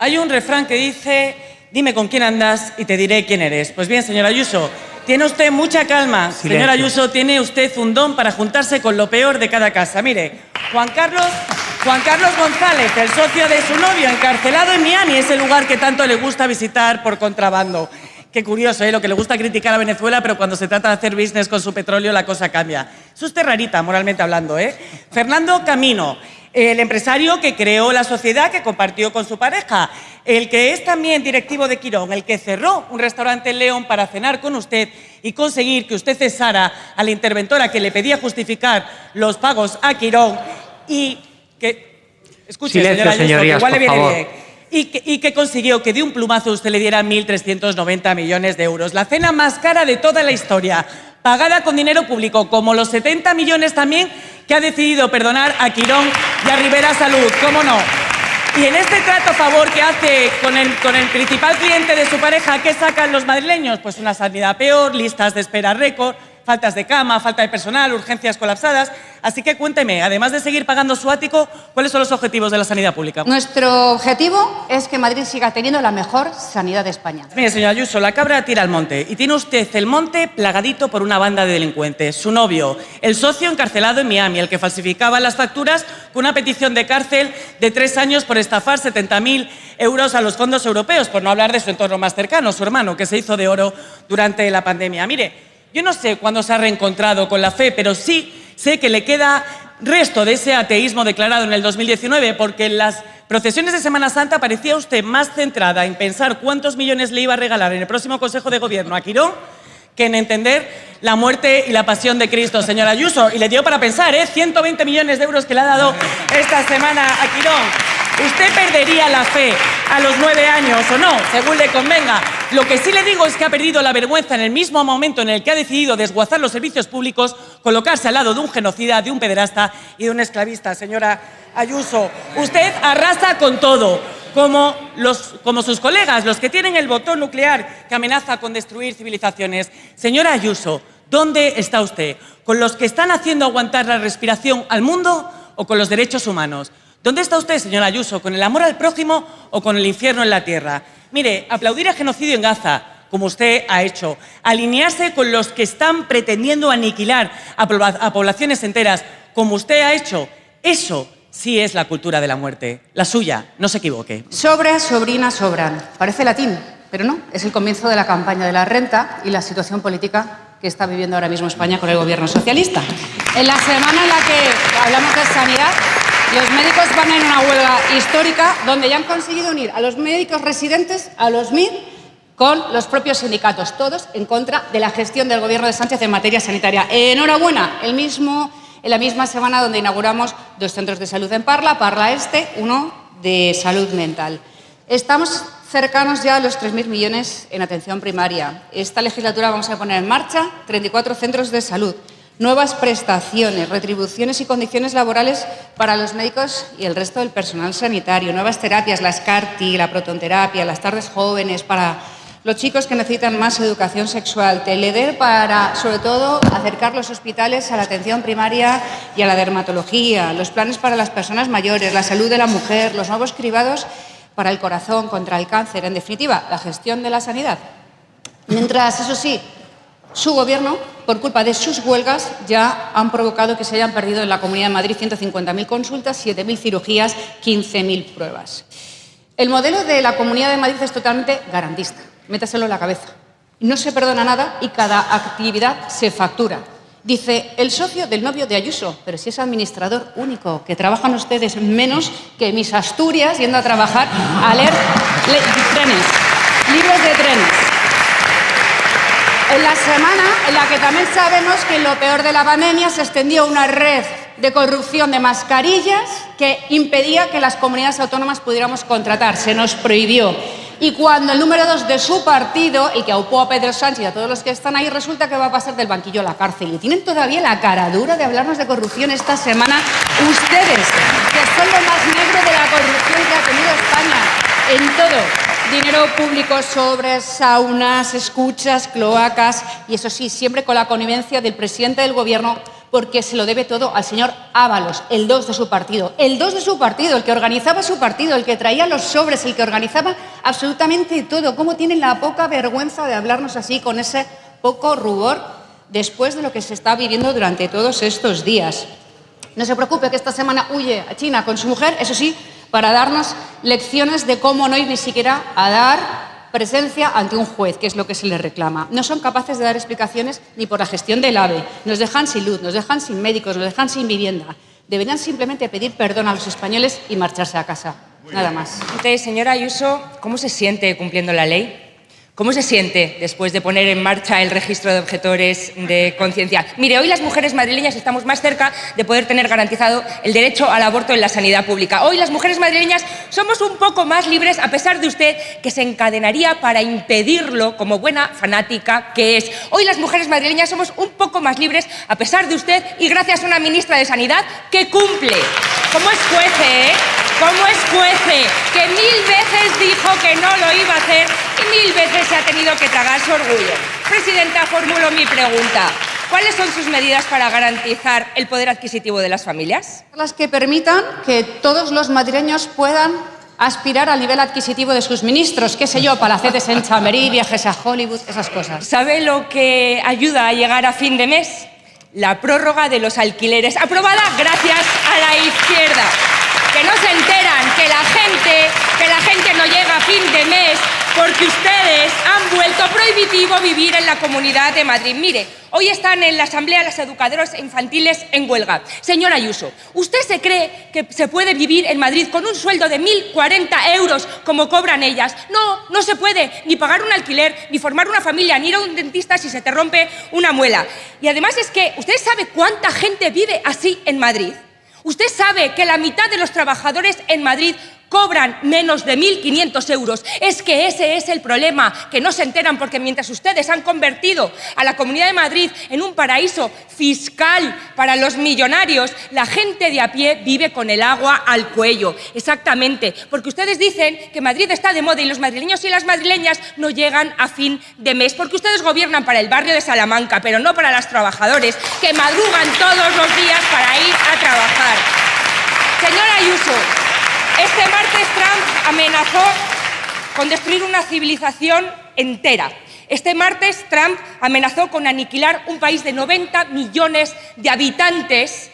Hay un refrán que dice, dime con quién andas y te diré quién eres. Pues bien, señora Ayuso, tiene usted mucha calma. Silencio. Señora Ayuso, tiene usted un don para juntarse con lo peor de cada casa. Mire, Juan Carlos González, el socio de su novio, encarcelado en Miami, ese lugar que tanto le gusta visitar por contrabando. Qué curioso, ¿eh? Lo que le gusta criticar a Venezuela, pero cuando se trata de hacer business con su petróleo, la cosa cambia. Es usted rarita, moralmente hablando, ¿eh? Fernando Camino, el empresario que creó la sociedad que compartió con su pareja, el que es también directivo de Quirón, el que cerró un restaurante en León para cenar con usted y conseguir que usted cesara a la interventora que le pedía justificar los pagos a Quirón y que... Escuche, Silencio, señora Ayuso, señorías, que igual le por viene favor. bien. Y que consiguió que de un plumazo usted le diera 1.390 millones de euros. La cena más cara de toda la historia, pagada con dinero público, como los 70 millones también que ha decidido perdonar a Quirón y a Rivera Salud, ¿cómo no? Y en este trato a favor que hace con el principal cliente de su pareja, ¿qué sacan los madrileños? Pues una sanidad peor, listas de espera récord, faltas de cama, falta de personal, urgencias colapsadas. Así que cuénteme, además de seguir pagando su ático, ¿cuáles son los objetivos de la sanidad pública? Nuestro objetivo es que Madrid siga teniendo la mejor sanidad de España. Mire, señora Ayuso, la cabra tira al monte y tiene usted el monte plagadito por una banda de delincuentes. Su novio, el socio encarcelado en Miami, el que falsificaba las facturas con una petición de cárcel de 3 años por estafar 70.000 euros a los fondos europeos, por no hablar de su entorno más cercano, su hermano, que se hizo de oro durante la pandemia. Mire, yo no sé cuándo se ha reencontrado con la fe, pero sí sé que le queda resto de ese ateísmo declarado en el 2019, porque en las procesiones de Semana Santa parecía usted más centrada en pensar cuántos millones le iba a regalar en el próximo Consejo de Gobierno a Quirón que en entender la muerte y la pasión de Cristo, señora Ayuso. Y le dio para pensar, 120 millones de euros que le ha dado esta semana a Quirón. Usted perdería la fe a los 9 años o no, según le convenga. Lo que sí le digo es que ha perdido la vergüenza en el mismo momento en el que ha decidido desguazar los servicios públicos, colocarse al lado de un genocida, de un pederasta y de un esclavista, señora Ayuso. Usted arrasa con todo, como sus colegas, los que tienen el botón nuclear que amenaza con destruir civilizaciones. Señora Ayuso, ¿dónde está usted? ¿Con los que están haciendo aguantar la respiración al mundo o con los derechos humanos? ¿Dónde está usted, señora Ayuso? ¿Con el amor al prójimo o con el infierno en la tierra? Mire, aplaudir el genocidio en Gaza, como usted ha hecho, alinearse con los que están pretendiendo aniquilar a poblaciones enteras, como usted ha hecho, eso sí es la cultura de la muerte. La suya, no se equivoque. Sobra, sobrina, sobran. Parece latín, pero no. Es el comienzo de la campaña de la renta y la situación política que está viviendo ahora mismo España con el gobierno socialista. En la semana en la que hablamos de sanidad, los médicos van en una huelga histórica donde ya han conseguido unir a los médicos residentes, a los MIR, con los propios sindicatos, todos en contra de la gestión del gobierno de Sánchez en materia sanitaria. Enhorabuena, en la misma semana donde inauguramos 2 centros de salud en Parla Este, uno de salud mental. Estamos cercanos ya a los 3.000 millones en atención primaria. Esta legislatura vamos a poner en marcha 34 centros de salud, nuevas prestaciones, retribuciones y condiciones laborales para los médicos y el resto del personal sanitario, nuevas terapias, la SCAR-T, la protonterapia, las tardes jóvenes para los chicos que necesitan más educación sexual, Teleder para, sobre todo, acercar los hospitales a la atención primaria y a la dermatología, los planes para las personas mayores, la salud de la mujer, los nuevos cribados para el corazón, contra el cáncer, en definitiva, la gestión de la sanidad. Mientras, eso sí, su gobierno, por culpa de sus huelgas, ya han provocado que se hayan perdido en la Comunidad de Madrid 150.000 consultas, 7.000 cirugías, 15.000 pruebas. El modelo de la Comunidad de Madrid es totalmente garantista. Métaselo en la cabeza. No se perdona nada y cada actividad se factura. Dice el socio del novio de Ayuso, pero si es administrador único, que trabajan ustedes menos que mis Asturias yendo a trabajar a leer trenes, libros de trenes. En la semana en la que también sabemos que en lo peor de la pandemia se extendió una red de corrupción de mascarillas que impedía que las comunidades autónomas pudiéramos contratar, se nos prohibió. Y cuando el número 2 de su partido, el que aupó a Pedro Sánchez y a todos los que están ahí, resulta que va a pasar del banquillo a la cárcel. Y tienen todavía la cara dura de hablarnos de corrupción esta semana ustedes, que son lo más negro de la corrupción que ha tenido España en todo. Dinero público, sobres, saunas, escuchas, cloacas y eso sí, siempre con la connivencia del presidente del gobierno porque se lo debe todo al señor Ábalos, el 2 de su partido. El 2 de su partido, el que organizaba su partido, el que traía los sobres, el que organizaba absolutamente todo. ¿Cómo tienen la poca vergüenza de hablarnos así, con ese poco rubor, después de lo que se está viviendo durante todos estos días? No se preocupe que esta semana huye a China con su mujer, eso sí, para darnos lecciones de cómo no ir ni siquiera a dar presencia ante un juez, que es lo que se les reclama. No son capaces de dar explicaciones ni por la gestión del AVE. Nos dejan sin luz, nos dejan sin médicos, nos dejan sin vivienda. Deberían simplemente pedir perdón a los españoles y marcharse a casa. Nada más. Entonces, señora Ayuso, ¿cómo se siente cumpliendo la ley? ¿Cómo se siente después de poner en marcha el registro de objetores de conciencia? Mire, hoy las mujeres madrileñas estamos más cerca de poder tener garantizado el derecho al aborto en la sanidad pública. Hoy las mujeres madrileñas somos un poco más libres, a pesar de usted que se encadenaría para impedirlo como buena fanática que es. Hoy las mujeres madrileñas somos un poco más libres, a pesar de usted y gracias a una ministra de Sanidad que cumple. ¿Cómo es juece, ¿Cómo es juece? Que 1000 veces dijo que no lo iba a hacer y 1000 veces se ha tenido que tragar su orgullo. Presidenta, formulo mi pregunta. ¿Cuáles son sus medidas para garantizar el poder adquisitivo de las familias? Las que permitan que todos los madrileños puedan aspirar al nivel adquisitivo de sus ministros, qué sé yo, palacetes en Chamberí, viajes a Hollywood, esas cosas. ¿Sabe lo que ayuda a llegar a fin de mes? La prórroga de los alquileres, aprobada gracias a la izquierda. Que no se enteran que la gente no llega a fin de mes porque ustedes han vuelto prohibitivo vivir en la Comunidad de Madrid. Mire, hoy están en la Asamblea las educadoras infantiles en huelga. Señora Ayuso, ¿usted se cree que se puede vivir en Madrid con un sueldo de 1040 euros como cobran ellas? No, no se puede ni pagar un alquiler, ni formar una familia, ni ir a un dentista si se te rompe una muela. Y además es que, ¿usted sabe cuánta gente vive así en Madrid? ¿Usted sabe que la mitad de los trabajadores en Madrid cobran menos de 1.500 euros? Es que ese es el problema, que no se enteran porque mientras ustedes han convertido a la Comunidad de Madrid en un paraíso fiscal para los millonarios, la gente de a pie vive con el agua al cuello. Exactamente, porque ustedes dicen que Madrid está de moda y los madrileños y las madrileñas no llegan a fin de mes, porque ustedes gobiernan para el barrio de Salamanca, pero no para los trabajadores que madrugan todos los días para ir a trabajar. Señora Ayuso, este martes Trump amenazó con destruir una civilización entera. Este martes Trump amenazó con aniquilar un país de 90 millones de habitantes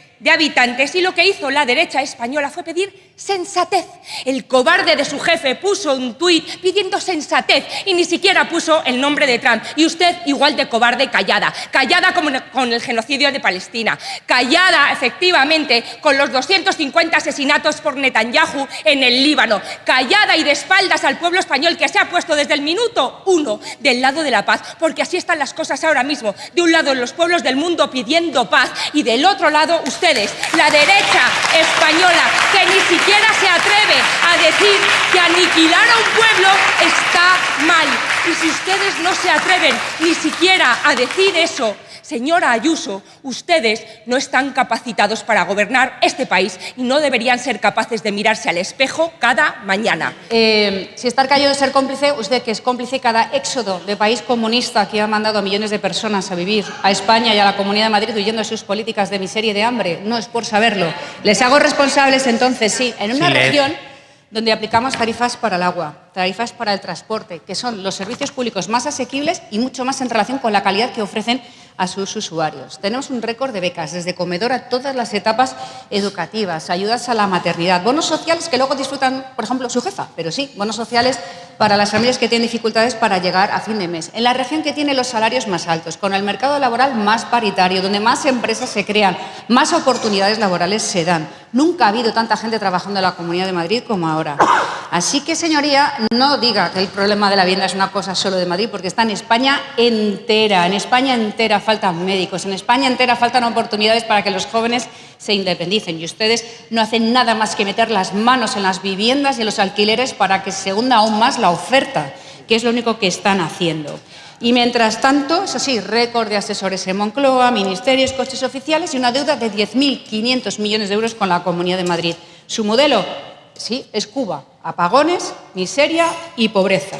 y lo que hizo la derecha española fue pedir sensatez. El cobarde de su jefe puso un tuit pidiendo sensatez y ni siquiera puso el nombre de Trump. Y usted igual de cobarde, callada como con el genocidio de Palestina, callada efectivamente con los 250 asesinatos por Netanyahu en el Líbano, callada y de espaldas al pueblo español que se ha puesto desde el minuto 1 del lado de la paz, porque así están las cosas ahora mismo. De un lado los pueblos del mundo pidiendo paz y del otro lado ustedes, la derecha española, que ni siquiera se atreve a decir que aniquilar a un pueblo está mal. Y si ustedes no se atreven ni siquiera a decir eso, señora Ayuso, ustedes no están capacitados para gobernar este país y no deberían ser capaces de mirarse al espejo cada mañana. Si estar callado es ser cómplice, usted que es cómplice cada éxodo de país comunista que ha mandado a millones de personas a vivir a España y a la Comunidad de Madrid huyendo de sus políticas de miseria y de hambre, no es por saberlo. Les hago responsables entonces, sí, en una región donde aplicamos tarifas para el agua, tarifas para el transporte, que son los servicios públicos más asequibles y mucho más en relación con la calidad que ofrecen a sus usuarios. Tenemos un récord de becas, desde comedor a todas las etapas educativas, ayudas a la maternidad, bonos sociales que luego disfrutan, por ejemplo, su jefa, pero sí, bonos sociales para las familias que tienen dificultades para llegar a fin de mes. En la región que tiene los salarios más altos, con el mercado laboral más paritario, donde más empresas se crean, más oportunidades laborales se dan. Nunca ha habido tanta gente trabajando en la Comunidad de Madrid como ahora. Así que, señoría, no diga que el problema de la vivienda es una cosa solo de Madrid, porque está en España entera. En España entera faltan médicos, en España entera faltan oportunidades para que los jóvenes se independicen. Y ustedes no hacen nada más que meter las manos en las viviendas y en los alquileres para que se hunda aún más la oferta, que es lo único que están haciendo. Y mientras tanto, eso sí, récord de asesores en Moncloa, ministerios, costes oficiales y una deuda de 10.500 millones de euros con la Comunidad de Madrid. Su modelo, sí, es Cuba. Apagones, miseria y pobreza.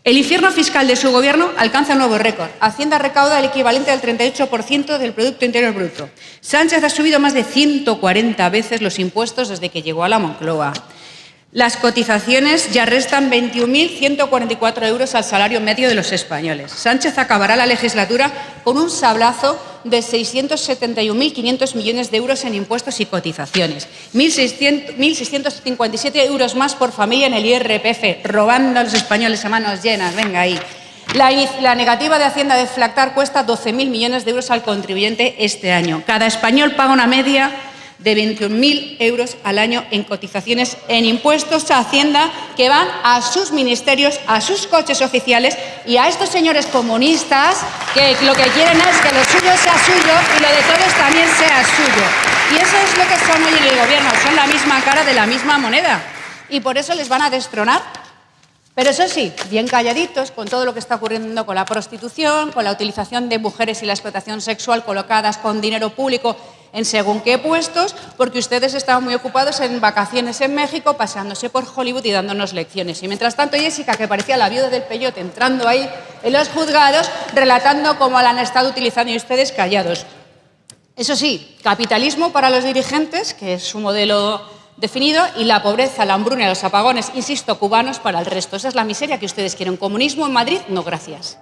El infierno fiscal de su gobierno alcanza un nuevo récord. Hacienda recauda el equivalente al 38% del Producto Interior Bruto. Sánchez ha subido más de 140 veces los impuestos desde que llegó a la Moncloa. Las cotizaciones ya restan 21.144 euros al salario medio de los españoles. Sánchez acabará la legislatura con un sablazo de 671.500 millones de euros en impuestos y cotizaciones. 1.657 euros más por familia en el IRPF, robando a los españoles a manos llenas. Venga ahí. La negativa de Hacienda de deflactar cuesta 12.000 millones de euros al contribuyente este año. Cada español paga una media de 21.000 euros al año en cotizaciones en impuestos a Hacienda que van a sus ministerios, a sus coches oficiales y a estos señores comunistas que lo que quieren es que lo suyo sea suyo y lo de todos también sea suyo. Y eso es lo que son hoy en el gobierno, son la misma cara de la misma moneda y por eso les van a destronar. Pero eso sí, bien calladitos con todo lo que está ocurriendo con la prostitución, con la utilización de mujeres y la explotación sexual colocadas con dinero público en según qué puestos, porque ustedes estaban muy ocupados en vacaciones en México, paseándose por Hollywood y dándonos lecciones. Y mientras tanto, Jessica, que parecía la viuda del peyote, entrando ahí en los juzgados, relatando cómo la han estado utilizando y ustedes callados. Eso sí, capitalismo para los dirigentes, que es su modelo definido, y la pobreza, la hambruna y los apagones, insisto, cubanos para el resto. Esa es la miseria que ustedes quieren. ¿Comunismo en Madrid? No, gracias.